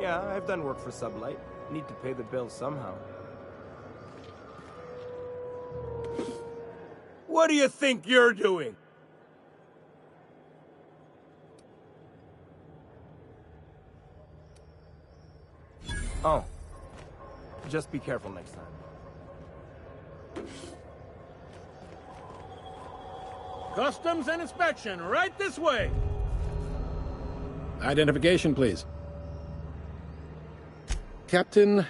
Yeah, I've done work for Sublight. Need to pay the bills somehow. What do you think you're doing? Oh. Just be careful next time. Customs and inspection, right this way! Identification, please. Captain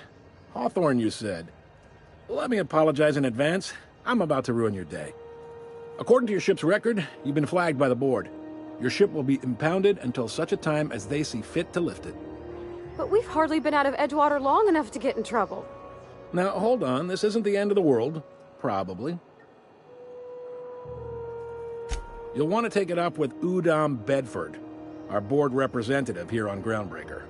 Hawthorne, you said. Let me apologize in advance. I'm about to ruin your day. According to your ship's record, you've been flagged by the board. Your ship will be impounded until such a time as they see fit to lift it. But we've hardly been out of Edgewater long enough to get in trouble. Now, hold on. This isn't the end of the world. Probably. You'll want to take it up with Udom Bedford, our board representative here on Groundbreaker.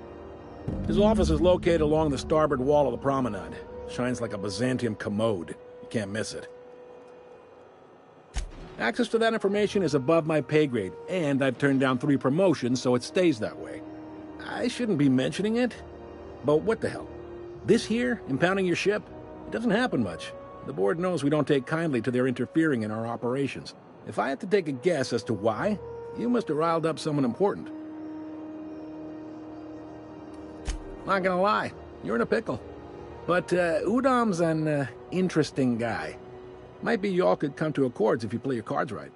His office is located along the starboard wall of the promenade. Shines like a Byzantium commode. You can't miss it. Access to that information is above my pay grade, and I've turned down 3 promotions, so it stays that way. I shouldn't be mentioning it, but what the hell? This here, impounding your ship, it doesn't happen much. The board knows we don't take kindly to their interfering in our operations. If I had to take a guess as to why, you must have riled up someone important. Not gonna lie, you're in a pickle. But Udom's an interesting guy. Might be y'all could come to accords if you play your cards right.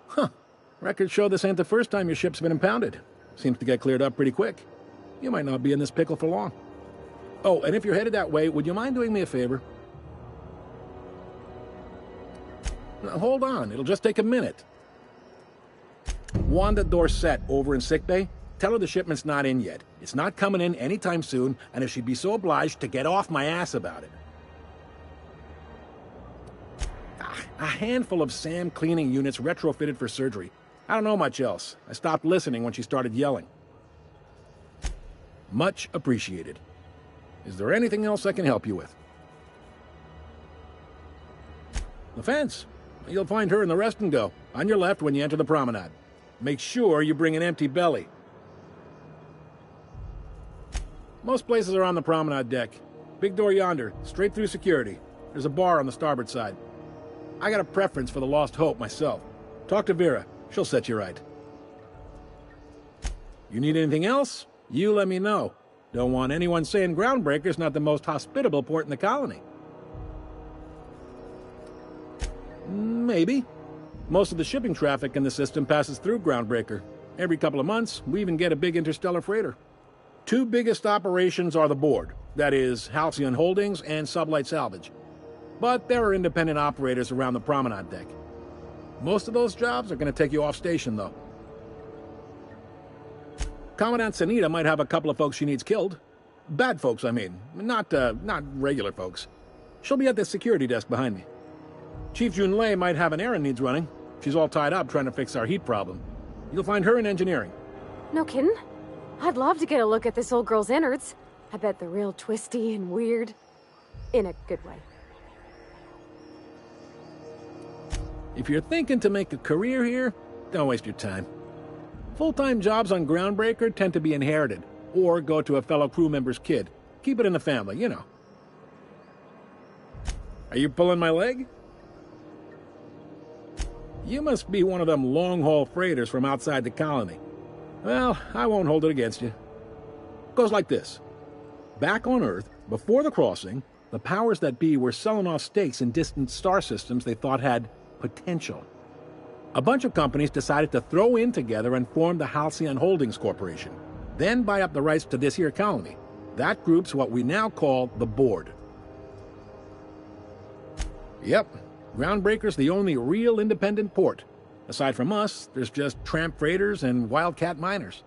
Huh. Records show this ain't the first time your ship's been impounded. Seems to get cleared up pretty quick. You might not be in this pickle for long. Oh, and if you're headed that way, would you mind doing me a favor? Now, hold on, it'll just take a minute. Wanda Dorset over in sickbay, tell her the shipment's not in yet. It's not coming in anytime soon, and if she'd be so obliged to get off my ass about it. A handful of SAM cleaning units retrofitted for surgery. I don't know much else. I stopped listening when she started yelling. Much appreciated. Is there anything else I can help you with? The fence. You'll find her in the rest and go, on your left when you enter the promenade. Make sure you bring an empty belly. Most places are on the promenade deck. Big door yonder, straight through security. There's a bar on the starboard side. I got a preference for the Lost Hope myself. Talk to Vera. She'll set you right. You need anything else? You let me know. Don't want anyone saying Groundbreaker's not the most hospitable port in the colony. Maybe. Most of the shipping traffic in the system passes through Groundbreaker. Every couple of months, we even get a big interstellar freighter. 2 biggest operations are the board. That is, Halcyon Holdings and Sublight Salvage. But there are independent operators around the promenade deck. Most of those jobs are going to take you off station, though. Commandant Sanita might have a couple of folks she needs killed. Bad folks, I mean. Not regular folks. She'll be at the security desk behind me. Chief Junlei might have an errand needs running. She's all tied up trying to fix our heat problem. You'll find her in engineering. No kidding? I'd love to get a look at this old girl's innards. I bet they're real twisty and weird. In a good way. If you're thinking to make a career here, don't waste your time. Full-time jobs on Groundbreaker tend to be inherited, or go to a fellow crew member's kid. Keep it in the family, you know. Are you pulling my leg? You must be one of them long-haul freighters from outside the colony. Well, I won't hold it against you. Goes like this. Back on Earth, before the crossing, the powers that be were selling off stakes in distant star systems they thought had potential. A bunch of companies decided to throw in together and form the Halcyon Holdings Corporation, then buy up the rights to this here colony. That group's what we now call the Board. Yep, Groundbreaker's the only real independent port. Aside from us, there's just tramp freighters and wildcat miners.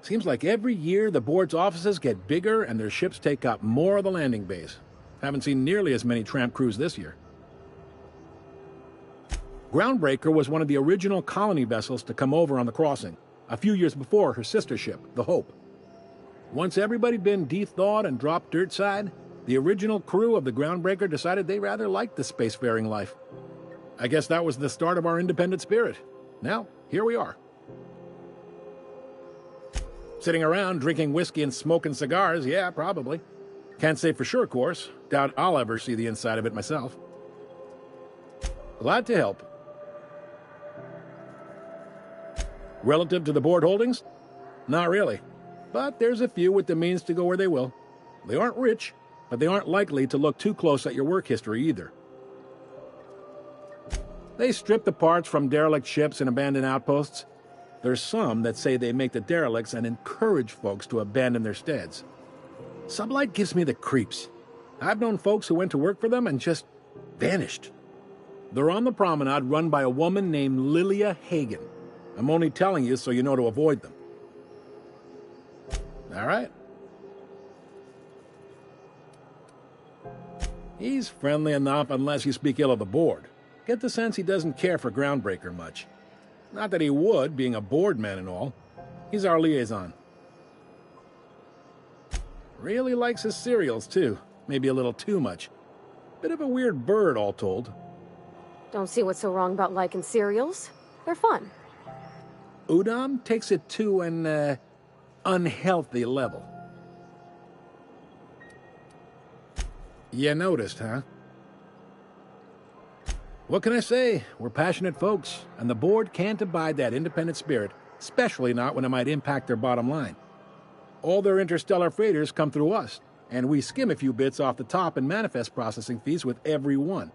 Seems like every year the Board's offices get bigger and their ships take up more of the landing bays. Haven't seen nearly as many tramp crews this year. Groundbreaker was one of the original colony vessels to come over on the crossing, a few years before her sister ship, the Hope. Once everybody'd been de-thawed and dropped dirt side, the original crew of the Groundbreaker decided they rather liked the spacefaring life. I guess that was the start of our independent spirit. Now, here we are. Sitting around drinking whiskey and smoking cigars, yeah, probably. Can't say for sure, of course. Doubt I'll ever see the inside of it myself. Glad to help. Relative to the board holdings? Not really. But there's a few with the means to go where they will. They aren't rich, but they aren't likely to look too close at your work history either. They strip the parts from derelict ships and abandoned outposts. There's some that say they make the derelicts and encourage folks to abandon their steads. Sublight gives me the creeps. I've known folks who went to work for them and just vanished. They're on the promenade run by a woman named Lilia Hagen. I'm only telling you so you know to avoid them. All right. He's friendly enough unless you speak ill of the board. Get the sense he doesn't care for Groundbreaker much. Not that he would, being a board man and all. He's our liaison. Really likes his cereals, too. Maybe a little too much. Bit of a weird bird, all told. Don't see what's so wrong about liking cereals. They're fun. Udam takes it to an, unhealthy level. You noticed, huh? What can I say? We're passionate folks, and the board can't abide that independent spirit, especially not when it might impact their bottom line. All their interstellar freighters come through us, and we skim a few bits off the top in manifest processing fees with every one.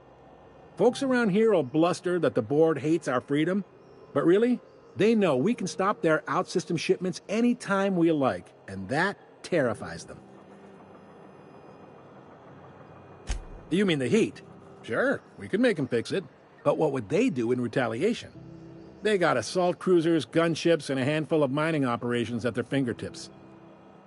Folks around here will bluster that the board hates our freedom, but really, they know we can stop their out-system shipments anytime we like, and that terrifies them. You mean the heat? Sure, we could make them fix it, but what would they do in retaliation? They got assault cruisers, gunships, and a handful of mining operations at their fingertips.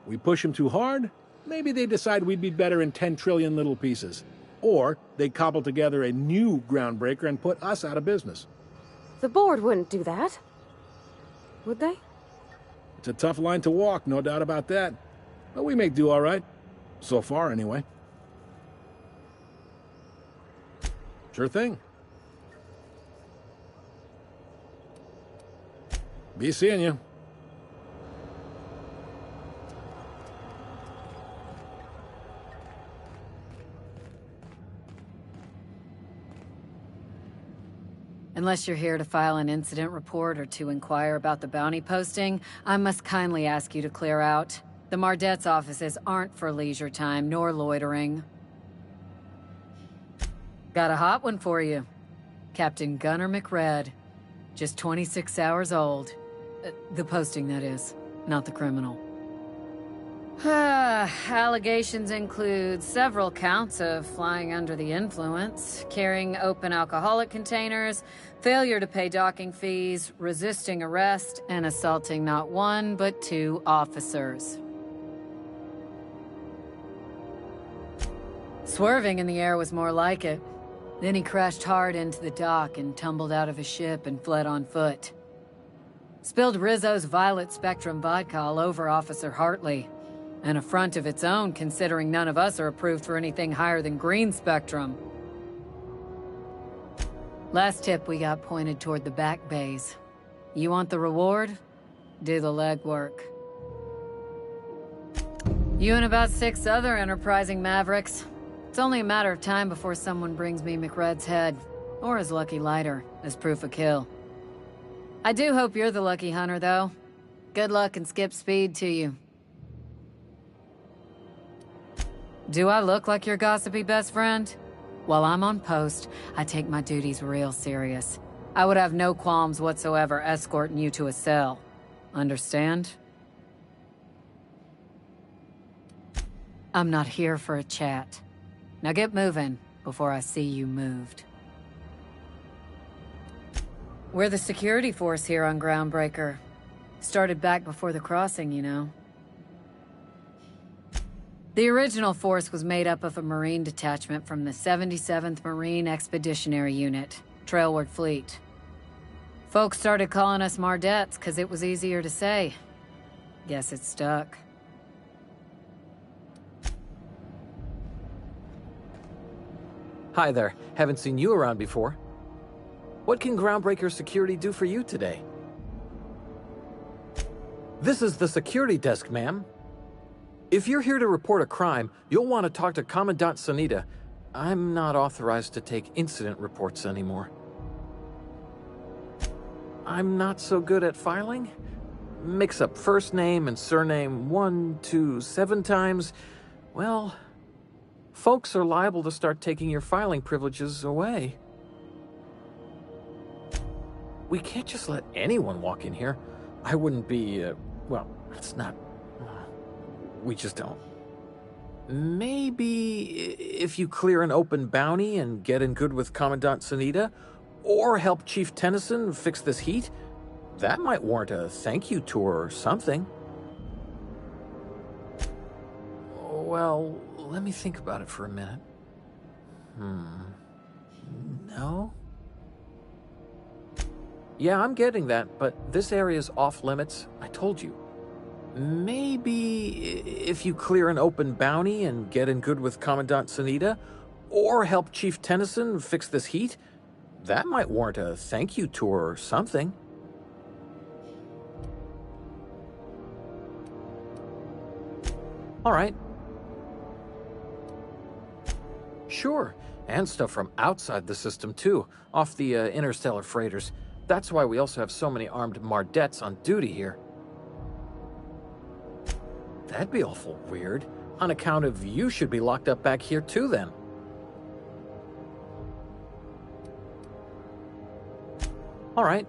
We push them too hard, maybe they decide we'd be better in 10 trillion little pieces. Or they cobble together a new Groundbreaker and put us out of business. The board wouldn't do that. Would they? It's a tough line to walk, no doubt about that. But we make do all right. So far, anyway. Sure thing. Be seeing you. Unless you're here to file an incident report or to inquire about the bounty posting, I must kindly ask you to clear out. The Mardet's offices aren't for leisure time nor loitering. Got a hot one for you. Captain Gunnar McRed. Just 26 hours old. The posting, that is, not the criminal. Allegations include several counts of flying under the influence, carrying open alcoholic containers, failure to pay docking fees, resisting arrest, and assaulting not one but 2 officers. Swerving in the air was more like it. Then he crashed hard into the dock and tumbled out of his ship and fled on foot. Spilled Rizzo's Violet Spectrum vodka all over Officer Hartley. An affront of its own, considering none of us are approved for anything higher than green spectrum. Last tip we got pointed toward the back bays. You want the reward? Do the legwork. You and about 6 other enterprising mavericks. It's only a matter of time before someone brings me McRed's head, or his lucky lighter, as proof of kill. I do hope you're the lucky hunter, though. Good luck and skip speed to you. Do I look like your gossipy best friend? While I'm on post, I take my duties real serious. I would have no qualms whatsoever escorting you to a cell. Understand? I'm not here for a chat. Now get moving before I see you moved. We're the security force here on Groundbreaker. Started back before the crossing, you know. The original force was made up of a Marine detachment from the 77th Marine Expeditionary Unit, Trailward Fleet. Folks started calling us Mardets because it was easier to say. Guess it stuck. Hi there. Haven't seen you around before. What can Groundbreaker Security do for you today? This is the security desk, ma'am. If you're here to report a crime, you'll want to talk to Commandant Sanita. I'm not authorized to take incident reports anymore. I'm not so good at filing. Mix up first name and surname 1, 2, 7 times. Well, folks are liable to start taking your filing privileges away. We can't just let anyone walk in here. I wouldn't be, well, it's not... We just don't. Maybe if you clear an open bounty and get in good with Commandant Sanita, or help Chief Tennyson fix this heat, that might warrant a thank you tour or something. Well, let me think about it for a minute. No? Yeah, I'm getting that, but this area's off limits. I told you. Maybe if you clear an open bounty and get in good with Commandant Sanita, or help Chief Tennyson fix this heat, that might warrant a thank you tour or something. All right. Sure, and stuff from outside the system too, off the interstellar freighters. That's why we also have so many armed Mardettes on duty here. That'd be awful weird. On account of you should be locked up back here too then. All right.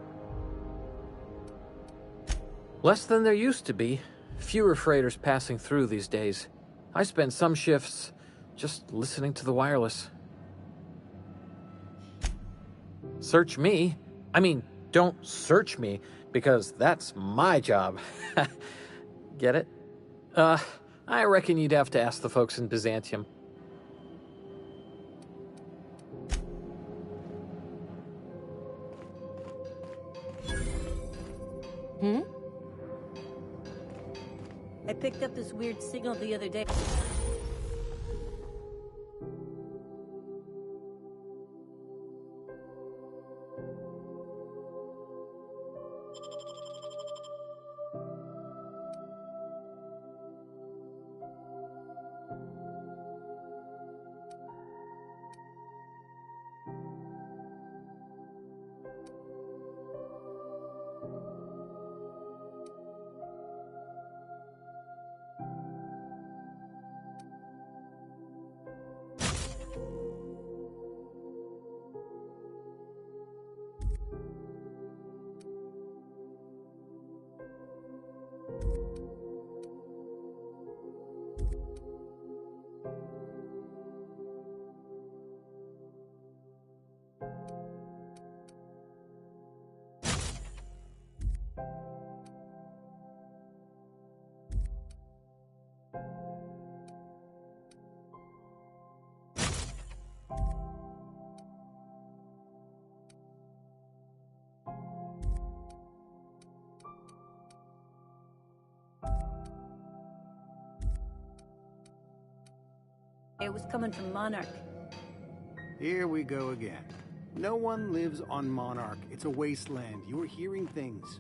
Less than there used to be. Fewer freighters passing through these days. I spend some shifts just listening to the wireless. Search me? I mean, don't search me, because that's my job. Get it? I reckon you'd have to ask the folks in Byzantium. I picked up this weird signal the other day. It was coming from Monarch. Here we go again. No one lives on Monarch. It's a wasteland. You're hearing things.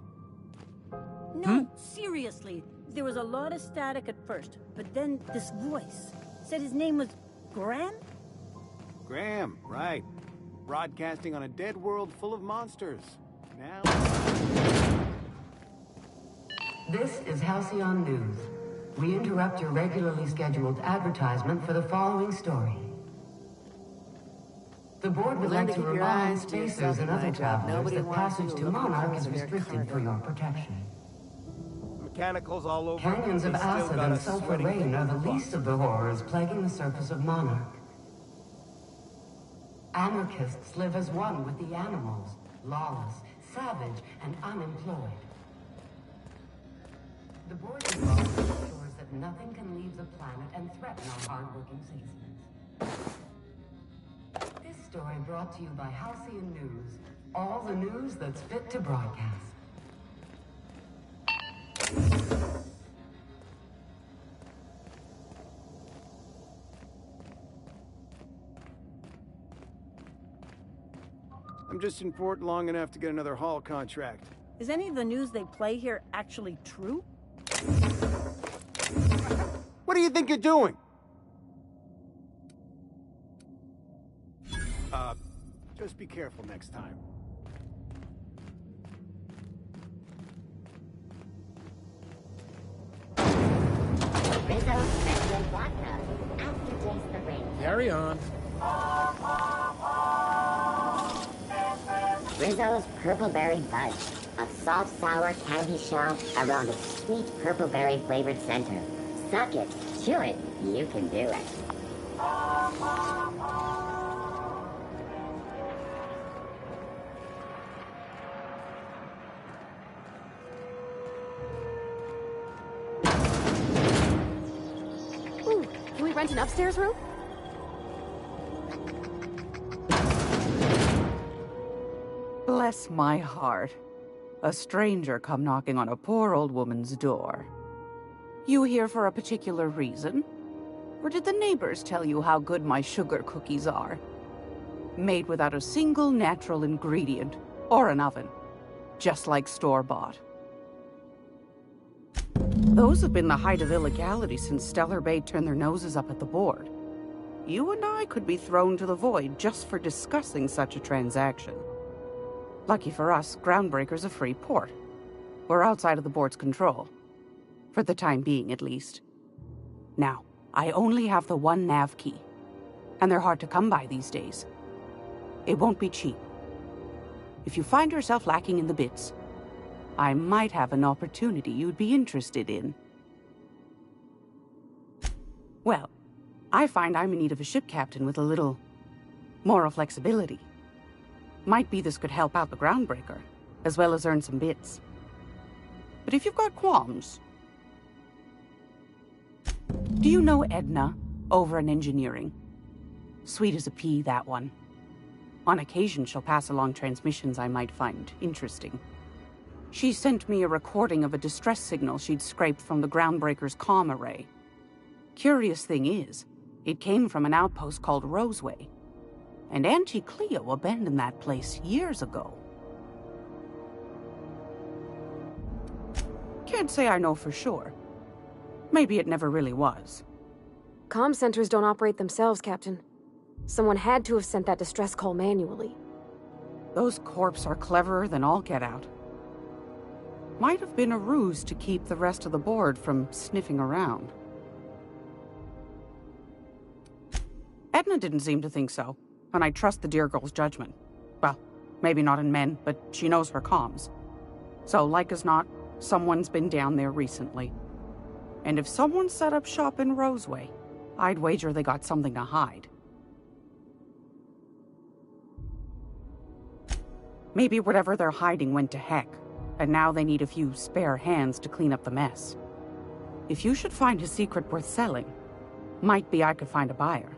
No, seriously. There was a lot of static at first, but then this voice said his name was Graham? Graham, right. Broadcasting on a dead world full of monsters. Now... This is Halcyon News. We interrupt your regularly scheduled advertisement for the following story. The board would like to remind spacers and other travelers that passage to Monarch is restricted for your protection. Mechanicals all over. Canyons of acid and sulfur rain are the least of the horrors plaguing the surface of Monarch. Anarchists live as one with the animals, lawless, savage, and unemployed. The board ensures that nothing can leave the planet and threaten our hard-working citizens. This story brought to you by Halcyon News. All the news that's fit to broadcast. I'm just in port long enough to get another haul contract. Is any of the news they play here actually true? think you're doing? Just be careful next time. Carry on. Rizzo's Purpleberry Fudge, a soft, sour candy shell around a sweet purpleberry flavored center. Suck it, chew it, you can do it. Ooh, can we rent an upstairs room? Bless my heart. A stranger come knocking on a poor old woman's door. You here for a particular reason? Or did the neighbors tell you how good my sugar cookies are? Made without a single natural ingredient, or an oven. Just like store-bought. Those have been the height of illegality since Stellar Bay turned their noses up at the board. You and I could be thrown to the void just for discussing such a transaction. Lucky for us, Groundbreaker's a free port. We're outside of the board's control. For the time being, at least. Now, I only have the one nav key. And they're hard to come by these days. It won't be cheap. If you find yourself lacking in the bits, I might have an opportunity you'd be interested in. Well, I find I'm in need of a ship captain with a little moral flexibility. Might be this could help out the Groundbreaker, as well as earn some bits. But if you've got qualms... Do you know Edna, over in engineering? Sweet as a pea, that one. On occasion, she'll pass along transmissions I might find interesting. She sent me a recording of a distress signal she'd scraped from the Groundbreaker's comm array. Curious thing is, it came from an outpost called Roseway. And Auntie Cleo abandoned that place years ago. Can't say I know for sure. Maybe it never really was. Comm centers don't operate themselves, Captain. Someone had to have sent that distress call manually. Those corps are cleverer than all get out. Might have been a ruse to keep the rest of the board from sniffing around. Edna didn't seem to think so. And I trust the dear girl's judgment. Well, maybe not in men, but she knows her comms. So, like as not, someone's been down there recently. And if someone set up shop in Roseway, I'd wager they got something to hide. Maybe whatever they're hiding went to heck, and now they need a few spare hands to clean up the mess. If you should find a secret worth selling, might be I could find a buyer.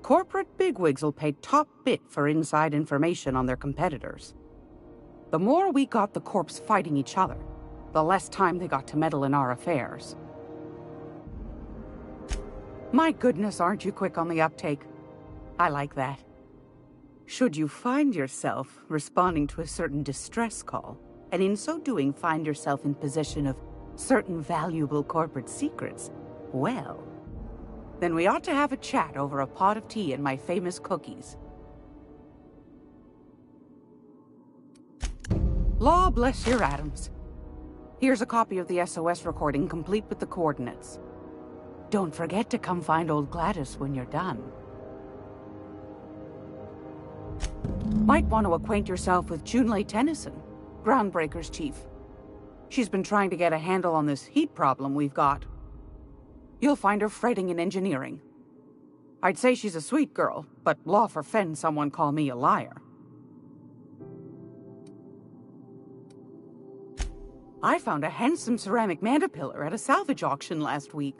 Corporate bigwigs will pay top bit for inside information on their competitors. The more we got the corps fighting each other, the less time they got to meddle in our affairs. My goodness, aren't you quick on the uptake? I like that. Should you find yourself responding to a certain distress call, and in so doing find yourself in possession of certain valuable corporate secrets, well... then we ought to have a chat over a pot of tea and my famous cookies. Law bless your atoms. Here's a copy of the SOS recording complete with the coordinates. Don't forget to come find old Gladys when you're done. Might want to acquaint yourself with Junlei Tennyson, Groundbreaker's chief. She's been trying to get a handle on this heat problem we've got. You'll find her fretting in engineering. I'd say she's a sweet girl, but law forfend someone call me a liar. I found a handsome ceramic mandapillar at a salvage auction last week.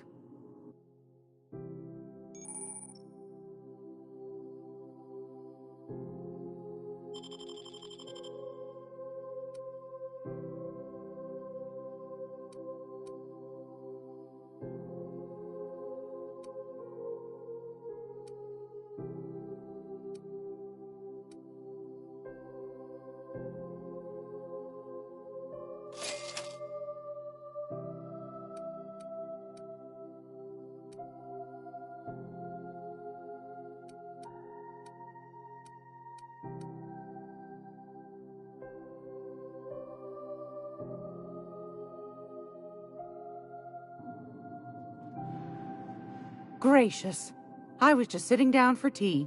gracious. I was just sitting down for tea.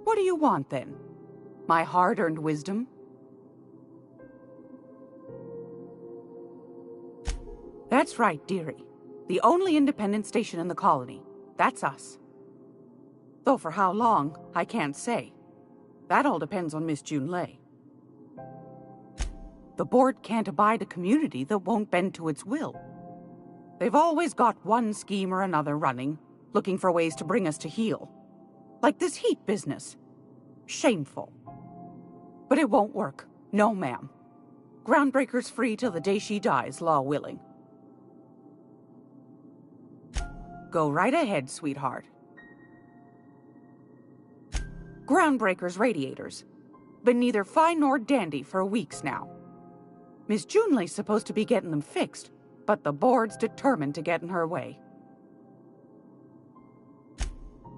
What do you want, then? My hard-earned wisdom? That's right, dearie. The only independent station in the colony. That's us. Though for how long, I can't say. That all depends on Miss Junlei. The board can't abide a community that won't bend to its will. They've always got one scheme or another running, looking for ways to bring us to heel. Like this heat business. Shameful. But it won't work. No, ma'am. Groundbreaker's free till the day she dies, law willing. Go right ahead, sweetheart. Groundbreaker's radiators. Been neither fine nor dandy for weeks now. Miss Junlei's supposed to be getting them fixed, but the board's determined to get in her way.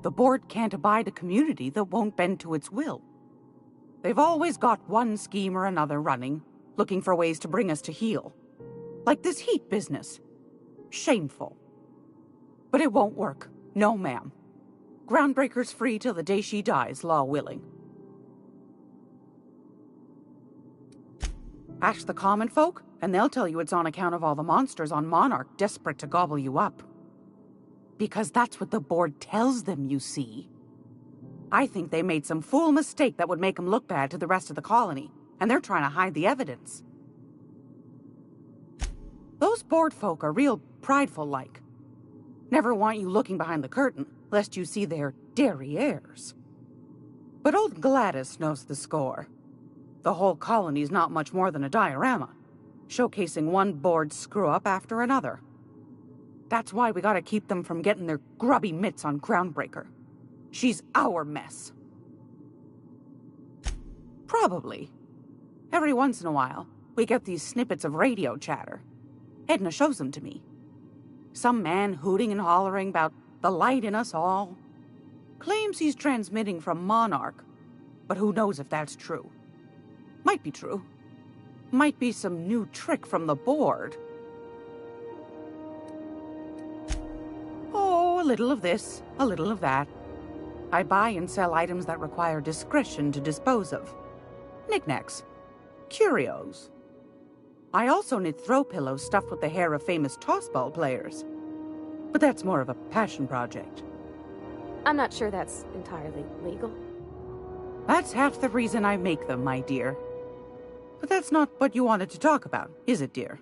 The board can't abide a community that won't bend to its will. They've always got one scheme or another running, looking for ways to bring us to heel. Like this heat business. Shameful. But it won't work. No, ma'am. Groundbreaker's free till the day she dies, law willing. Ask the common folk, and they'll tell you it's on account of all the monsters on Monarch desperate to gobble you up. Because that's what the board tells them, you see. I think they made some fool mistake that would make them look bad to the rest of the colony, and they're trying to hide the evidence. Those board folk are real prideful-like. Never want you looking behind the curtain, lest you see their derrieres. But old Gladys knows the score. The whole colony's not much more than a diorama, showcasing one board screw-up after another. That's why we gotta keep them from getting their grubby mitts on Groundbreaker. She's our mess. Probably. Every once in a while, we get these snippets of radio chatter. Edna shows them to me. Some man hooting and hollering about the light in us all. Claims he's transmitting from Monarch, but who knows if that's true. Might be true. Might be some new trick from the board. Oh, a little of this, a little of that. I buy and sell items that require discretion to dispose of. Knickknacks. Curios. I also knit throw pillows stuffed with the hair of famous tossball players. But that's more of a passion project. I'm not sure that's entirely legal. That's half the reason I make them, my dear. But that's not what you wanted to talk about, is it, dear?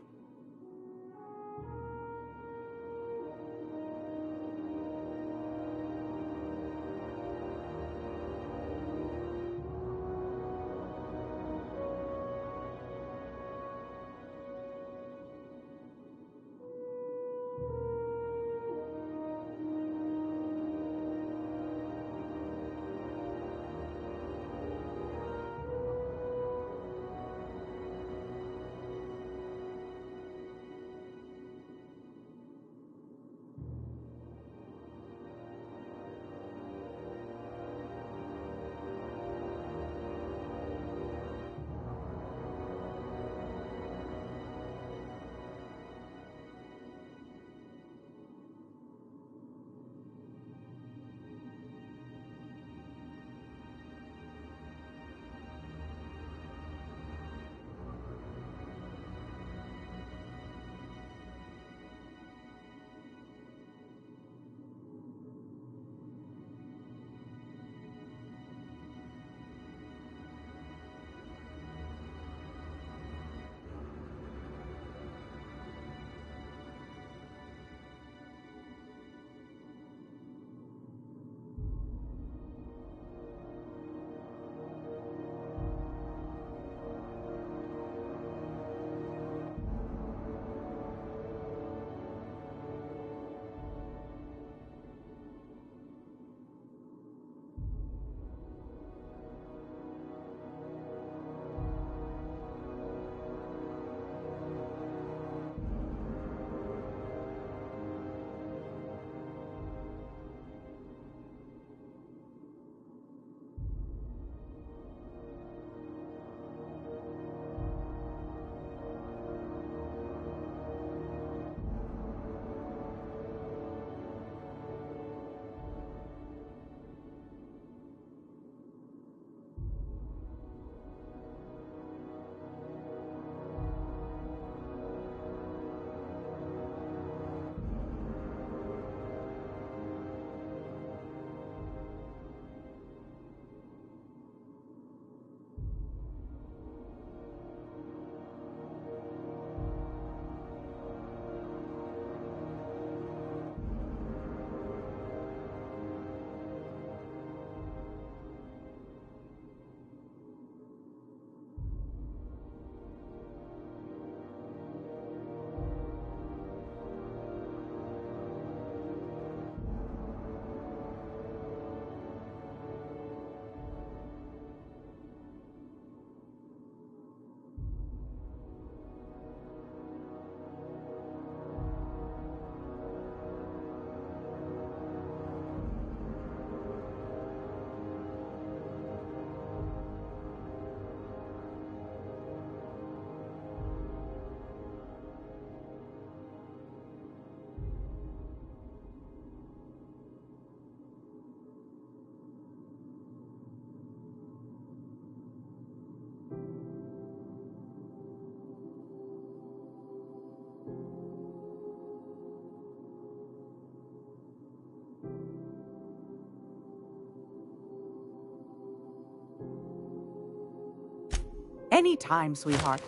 Anytime, sweetheart.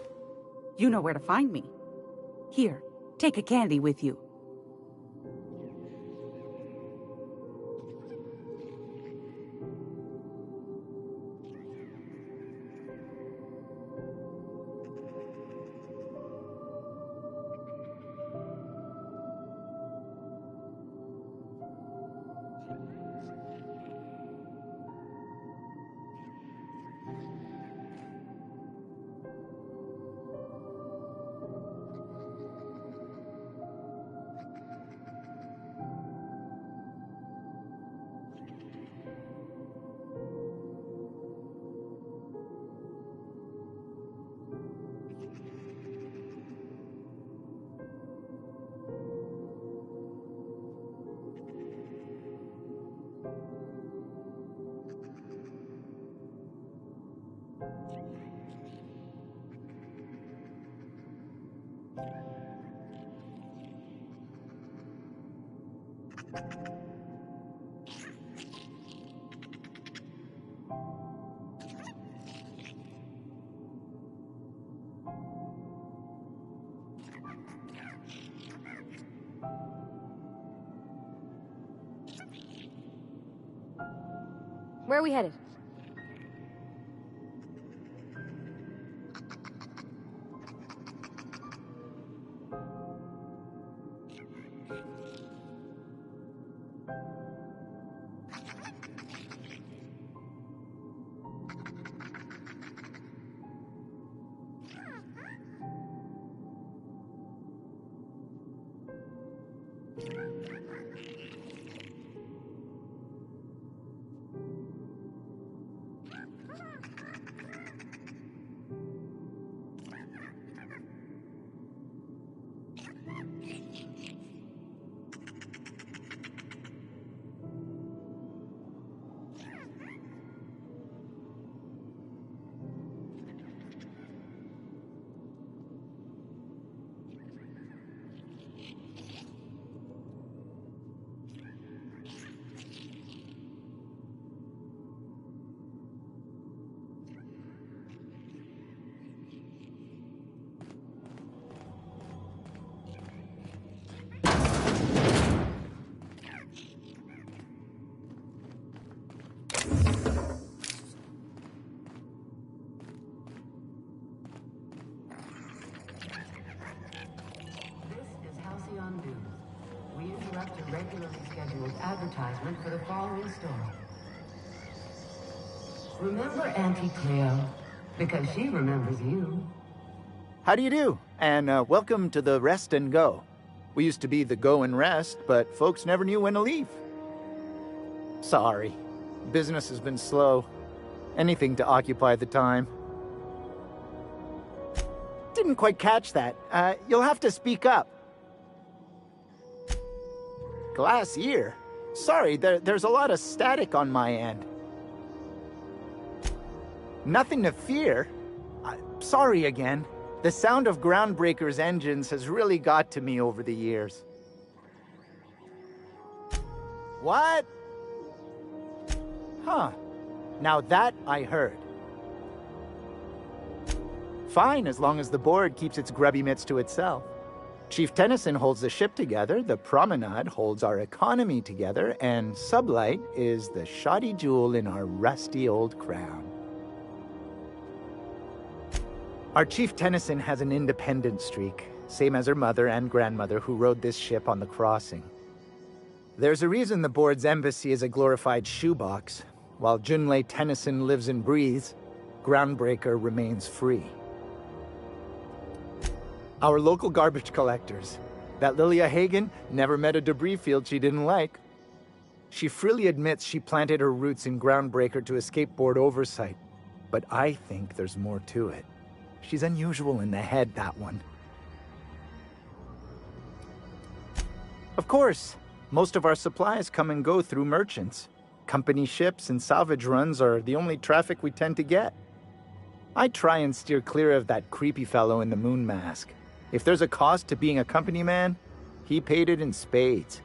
You know where to find me. Here, take a candy with you. Where are we headed? We interrupt a regularly scheduled advertisement for the following story. Remember Auntie Cleo? Because she remembers you. How do you do? And welcome to the Rest and Go. We used to be the Go and Rest, but folks never knew when to leave. Sorry. Business has been slow. Anything to occupy the time. Didn't quite catch that. You'll have to speak up. Glass ear? Sorry, there's a lot of static on my end. Nothing to fear. Sorry again. The sound of Groundbreaker's engines has really got to me over the years. What? Huh. Now that I heard. Fine, as long as the board keeps its grubby mitts to itself. Chief Tennyson holds the ship together, the Promenade holds our economy together, and Sublight is the shoddy jewel in our rusty old crown. Our Chief Tennyson has an independent streak, same as her mother and grandmother who rode this ship on the crossing. There's a reason the board's embassy is a glorified shoebox. While Junlei Tennyson lives and breathes, Groundbreaker remains free. Our local garbage collectors. That Lilia Hagen never met a debris field she didn't like. She freely admits she planted her roots in Groundbreaker to escape board oversight. But I think there's more to it. She's unusual in the head, that one. Of course, most of our supplies come and go through merchants. Company ships and salvage runs are the only traffic we tend to get. I try and steer clear of that creepy fellow in the moon mask. If there's a cost to being a company man, he paid it in spades.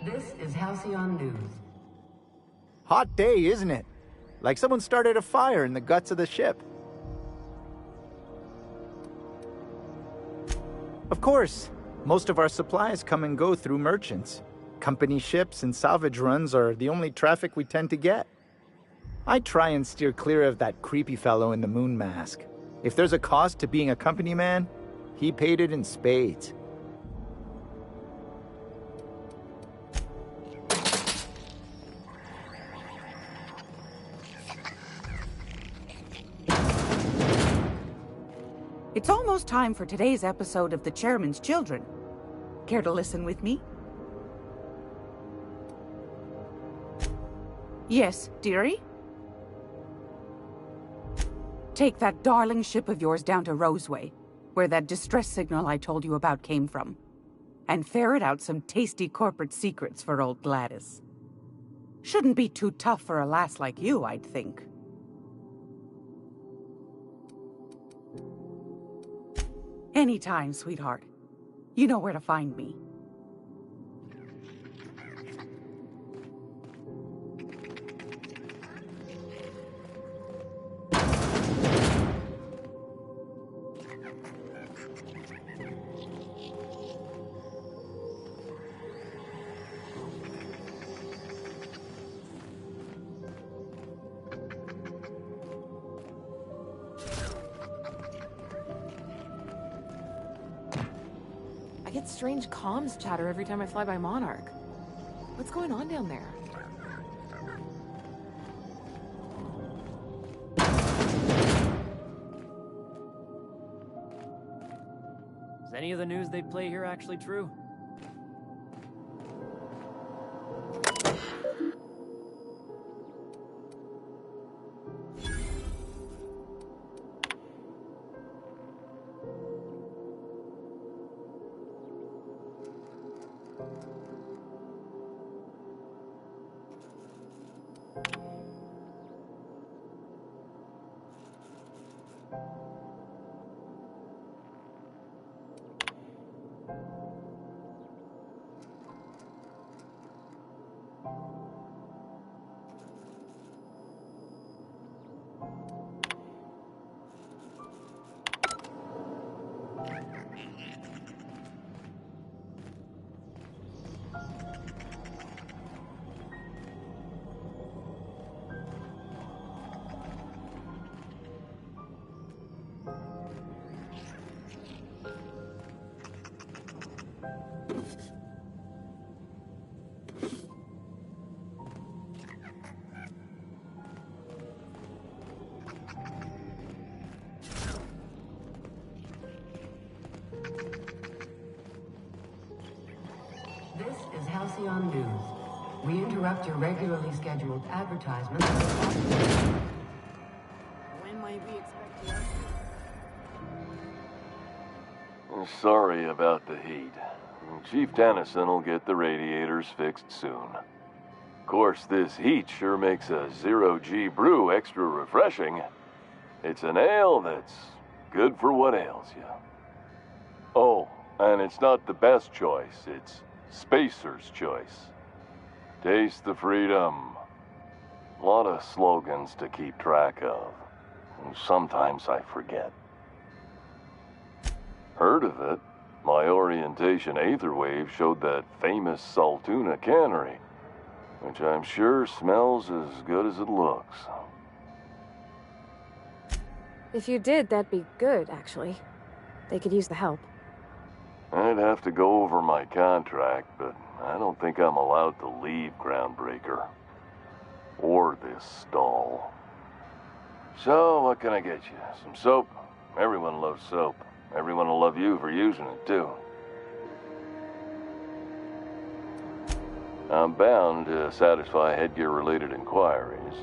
This is Halcyon News. Hot day, isn't it? Like someone started a fire in the guts of the ship. Of course, most of our supplies come and go through merchants. Company ships and salvage runs are the only traffic we tend to get. I try and steer clear of that creepy fellow in the moon mask. If there's a cost to being a company man, he paid it in spades. It's almost time for today's episode of The Chairman's Children. Care to listen with me? Yes, dearie? Take that darling ship of yours down to Roseway, where that distress signal I told you about came from, and ferret out some tasty corporate secrets for old Gladys. Shouldn't be too tough for a lass like you, I'd think. Anytime, sweetheart. You know where to find me. I get strange comms chatter every time I fly by Monarch. What's going on down there? Is any of the news they play here actually true? This is Halcyon News. We interrupt your regularly scheduled advertisements. When might we expect you? Sorry about the heat. Chief Tennyson will get the radiators fixed soon. Of course, this heat sure makes a zero-G brew extra refreshing. It's an ale that's good for what ails you. Oh, and it's not the best choice. It's Spacer's choice. Taste the freedom. A lot of slogans to keep track of. And sometimes I forget. Heard of it? My orientation Aetherwave showed that famous Saltuna cannery, which I'm sure smells as good as it looks. If you did, that'd be good, actually. They could use the help. I'd have to go over my contract, but I don't think I'm allowed to leave Groundbreaker. Or this stall. So, what can I get you? Some soap? Everyone loves soap. Everyone will love you for using it, too. I'm bound to satisfy headgear-related inquiries.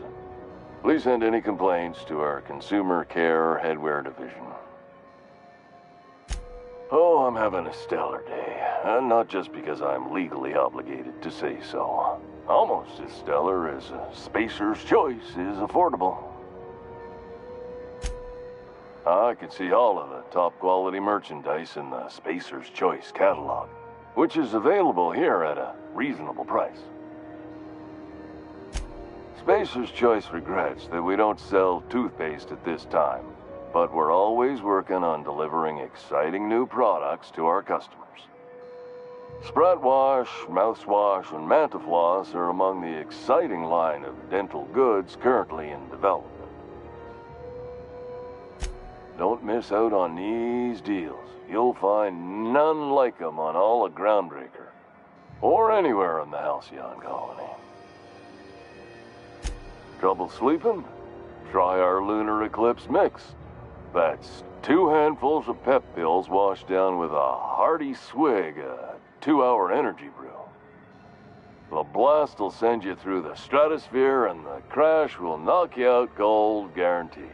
Please send any complaints to our Consumer Care Headwear Division. Oh, I'm having a stellar day. And not just because I'm legally obligated to say so. Almost as stellar as a Spacer's Choice is affordable. I can see all of the top quality merchandise in the Spacer's Choice catalog, which is available here at a reasonable price. Spacer's Choice regrets that we don't sell toothpaste at this time, but we're always working on delivering exciting new products to our customers. Sprout Wash, Mouthwash, and Mantafloss are among the exciting line of dental goods currently in development. Don't miss out on these deals. You'll find none like them on all of Groundbreaker, or anywhere in the Halcyon colony. Trouble sleeping? Try our Lunar Eclipse Mix. That's 2 handfuls of pep pills washed down with a hearty swig of 2-hour energy brew. The blast will send you through the stratosphere, and the crash will knock you out cold, guaranteed.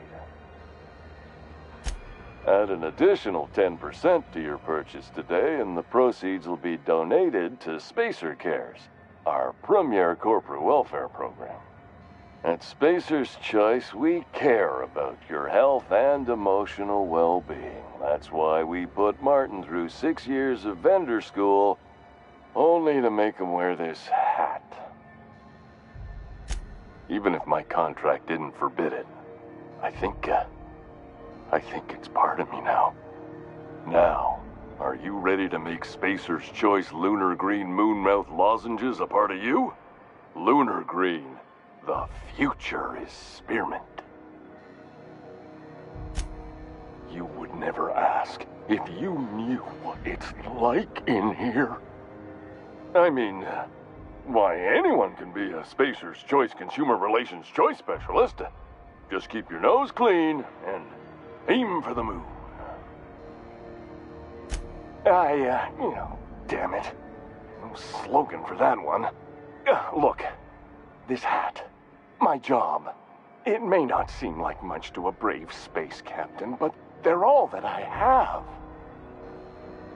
Add an additional 10% to your purchase today, and the proceeds will be donated to Spacer Cares, our premier corporate welfare program. At Spacer's Choice, we care about your health and emotional well-being. That's why we put Martin through 6 years of vendor school, only to make him wear this hat. Even if my contract didn't forbid it, I think it's part of me now. Now, are you ready to make Spacer's Choice Lunar Green Moonmouth lozenges a part of you? Lunar Green. The future is spearmint. You would never ask if you knew what it's like in here. I mean, why, anyone can be a Spacer's Choice Consumer Relations Choice Specialist. Just keep your nose clean and aim for the moon. Damn it. No slogan for that one. Look, this hat. My job. It may not seem like much to a brave space captain, but they're all that I have.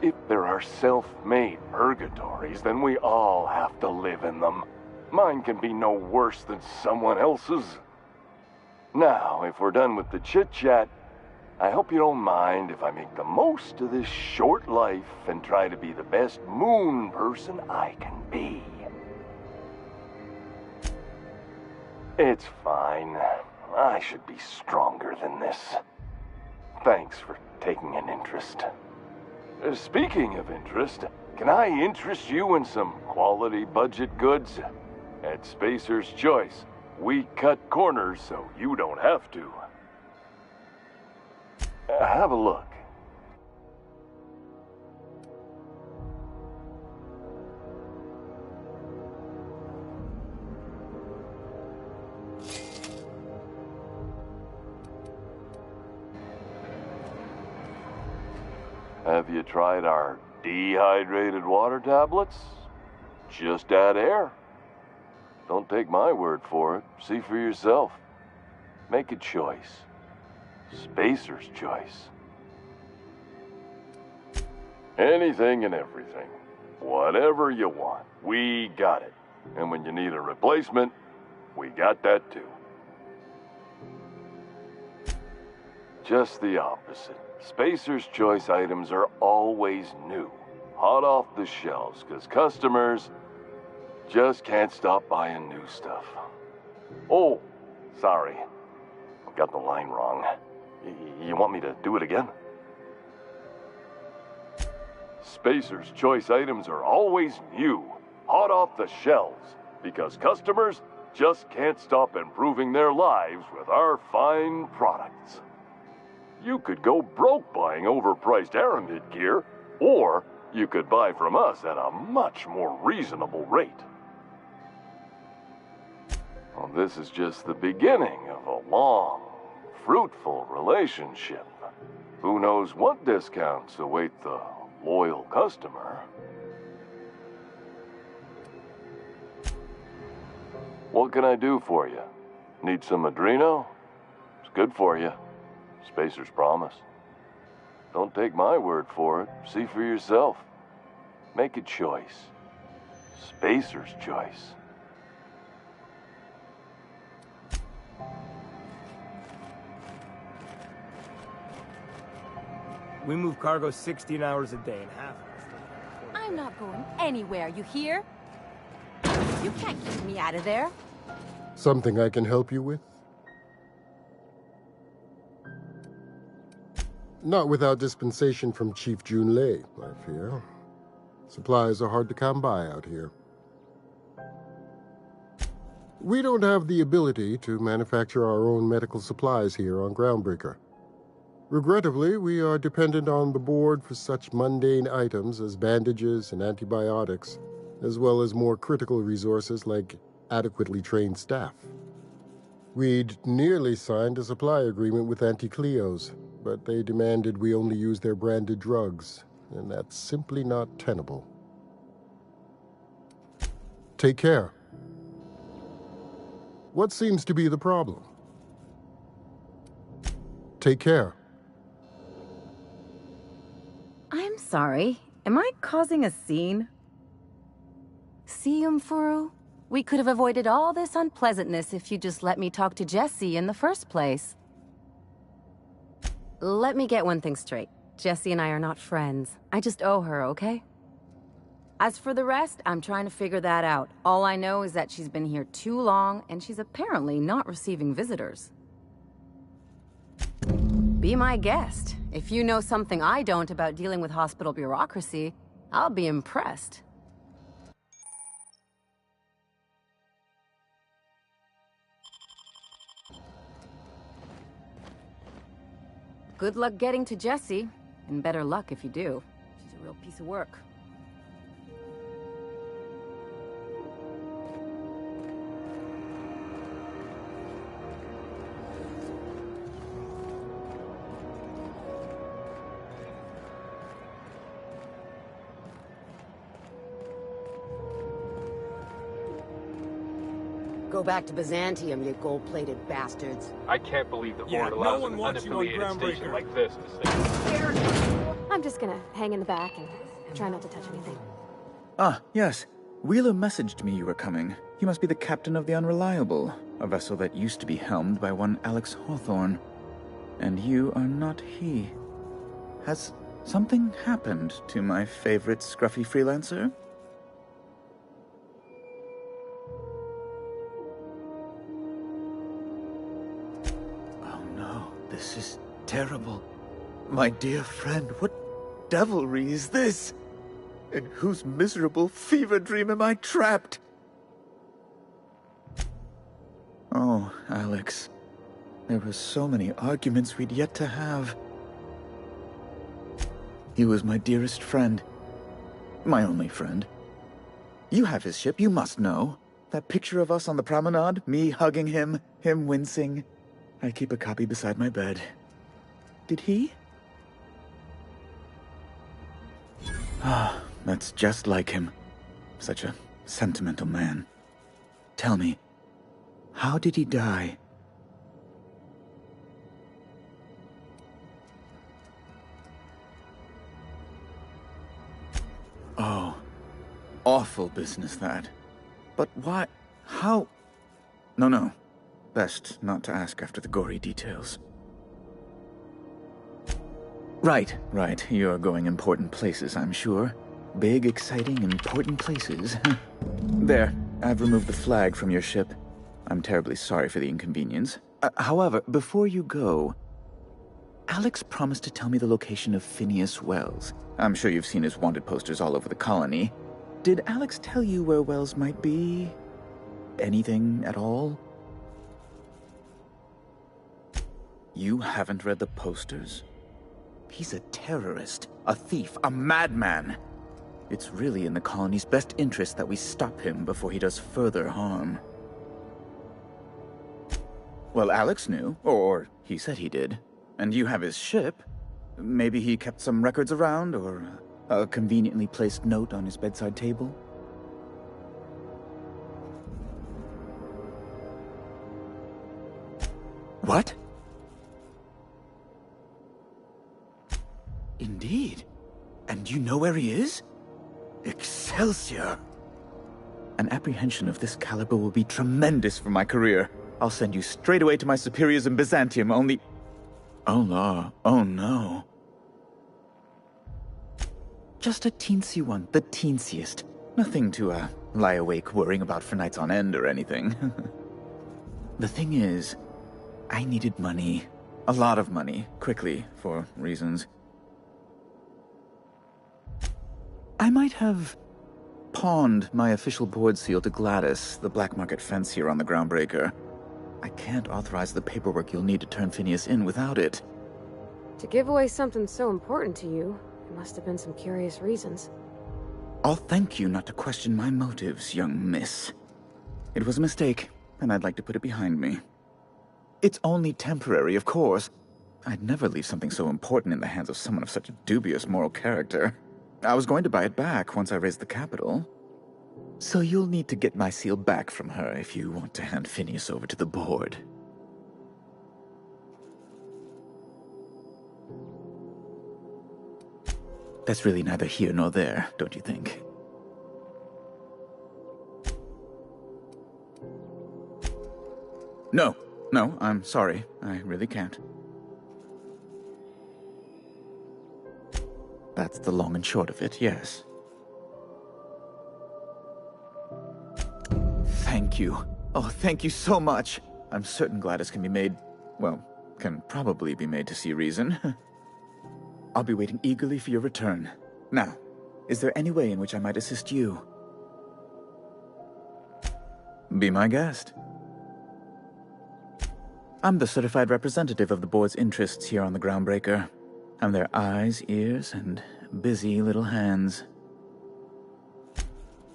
If there are self-made purgatories, then we all have to live in them. Mine can be no worse than someone else's. Now, if we're done with the chit-chat, I hope you don't mind if I make the most of this short life and try to be the best moon person I can be. It's fine. I should be stronger than this. Thanks for taking an interest. Speaking of interest, can I interest you in some quality budget goods? At Spacer's Choice, we cut corners so you don't have to. Have a look. Have you tried our dehydrated water tablets? Just add air. Don't take my word for it. See for yourself. Make a choice. Spacer's Choice. Anything and everything. Whatever you want, we got it. And when you need a replacement, we got that too. Just the opposite. Spacer's Choice items are always new, hot off the shelves, because customers just can't stop buying new stuff. Oh, sorry. I got the line wrong. You want me to do it again? Spacer's Choice items are always new, hot off the shelves, because customers just can't stop improving their lives with our fine products. You could go broke buying overpriced Aramid gear, or you could buy from us at a much more reasonable rate. Well, this is just the beginning of a long, fruitful relationship. Who knows what discounts await the loyal customer? What can I do for you? Need some Adreno? It's good for you. Spacer's promise. Don't take my word for it. See for yourself. Make a choice. Spacer's Choice. We move cargo 16 hours a day and half. I I'm not going anywhere, you hear? You can't keep me out of there. Something I can help you with? Not without dispensation from Chief Junlei, I fear. Supplies are hard to come by out here. We don't have the ability to manufacture our own medical supplies here on Groundbreaker. Regrettably, we are dependent on the board for such mundane items as bandages and antibiotics, as well as more critical resources like adequately trained staff. We'd nearly signed a supply agreement with Anti-Cleos, but they demanded we only use their branded drugs, and that's simply not tenable. Take care. What seems to be the problem? Take care. I'm sorry. Am I causing a scene? See, Umfuru? We could have avoided all this unpleasantness if you just let me talk to Jessie in the first place. Let me get one thing straight. Jessie and I are not friends. I just owe her, okay? As for the rest, I'm trying to figure that out. All I know is that she's been here too long, and she's apparently not receiving visitors. Be my guest. If you know something I don't about dealing with hospital bureaucracy, I'll be impressed. Good luck getting to Jessie, and better luck if you do. She's a real piece of work. Go back to Byzantium, you gold-plated bastards. I can't believe the board allows an unaffiliated station like this to stay. I'm just gonna hang in the back and try not to touch anything. Ah, yes. Wheeler messaged me you were coming. He must be the captain of the Unreliable, a vessel that used to be helmed by one Alex Hawthorne. And you are not he. Has something happened to my favorite scruffy freelancer? This is terrible. My dear friend, what devilry is this? In whose miserable fever dream am I trapped? Oh, Alex. There were so many arguments we'd yet to have. He was my dearest friend. My only friend. You have his ship, you must know. That picture of us on the promenade, me hugging him, him wincing. I keep a copy beside my bed. Did he? Ah, that's just like him. Such a sentimental man. Tell me, how did he die? Oh, awful business that. But why? How? No. Best not to ask after the gory details. Right. You're going important places, I'm sure. Big, exciting, important places. There, I've removed the flag from your ship. I'm terribly sorry for the inconvenience. However, before you go, Alex promised to tell me the location of Phineas Wells. I'm sure you've seen his wanted posters all over the colony. Did Alex tell you where Wells might be? Anything at all? You haven't read the posters? He's a terrorist, a thief, a madman. It's really in the colony's best interest that we stop him before he does further harm. Well, Alex knew, or he said he did. And you have his ship. Maybe he kept some records around, or a conveniently placed note on his bedside table. What? Indeed. And you know where he is? Excelsior! An apprehension of this caliber will be tremendous for my career. I'll send you straight away to my superiors in Byzantium, only... Oh, no. Just a teensy one, the teensiest. Nothing to, lie awake worrying about for nights on end or anything. The thing is, I needed money. A lot of money, quickly, for reasons. I might have pawned my official board seal to Gladys, the black market fence here on the Groundbreaker. I can't authorize the paperwork you'll need to turn Phineas in without it. To give away something so important to you, there must have been some curious reasons. I'll thank you not to question my motives, young miss. It was a mistake, and I'd like to put it behind me. It's only temporary, of course. I'd never leave something so important in the hands of someone of such a dubious moral character. I was going to buy it back once I raised the capital. So you'll need to get my seal back from her if you want to hand Phineas over to the board. That's really neither here nor there, don't you think? No, I'm sorry. I really can't. That's the long and short of it, yes. Thank you. Oh, thank you so much. I'm certain Gladys can be made, well, can probably be made to see reason. I'll be waiting eagerly for your return. Now, is there any way in which I might assist you? Be my guest. I'm the certified representative of the board's interests here on the Groundbreaker. I'm their eyes, ears, and busy little hands.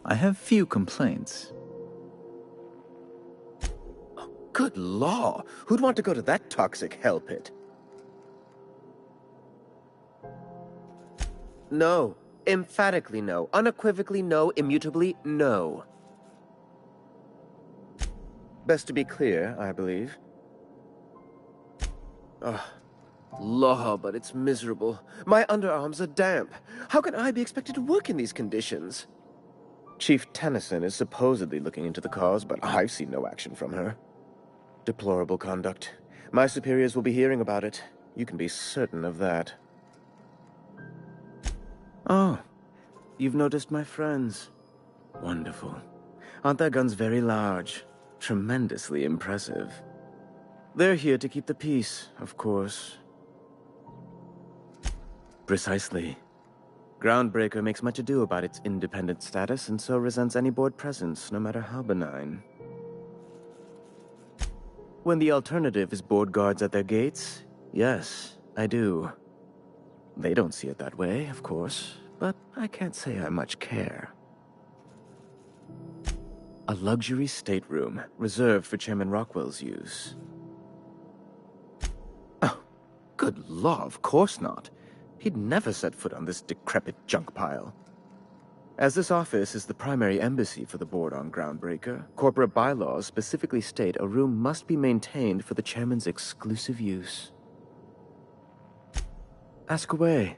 I have few complaints. Oh, good law! Who'd want to go to that toxic hell pit? No. Emphatically no. Unequivocally no. Immutably no. Best to be clear, I believe. Ugh. Law, but it's miserable. My underarms are damp. How can I be expected to work in these conditions? Chief Tennyson is supposedly looking into the cause, but I've seen no action from her. Deplorable conduct. My superiors will be hearing about it. You can be certain of that. Oh, you've noticed my friends. Wonderful. Aren't their guns very large? Tremendously impressive. They're here to keep the peace, of course. Precisely. Groundbreaker makes much ado about its independent status, and so resents any board presence, no matter how benign. When the alternative is board guards at their gates, yes, I do. They don't see it that way, of course, but I can't say I much care. A luxury stateroom, reserved for Chairman Rockwell's use. Oh, good law, of course not. He'd never set foot on this decrepit junk pile. As this office is the primary embassy for the board on Groundbreaker, corporate bylaws specifically state a room must be maintained for the chairman's exclusive use. Ask away.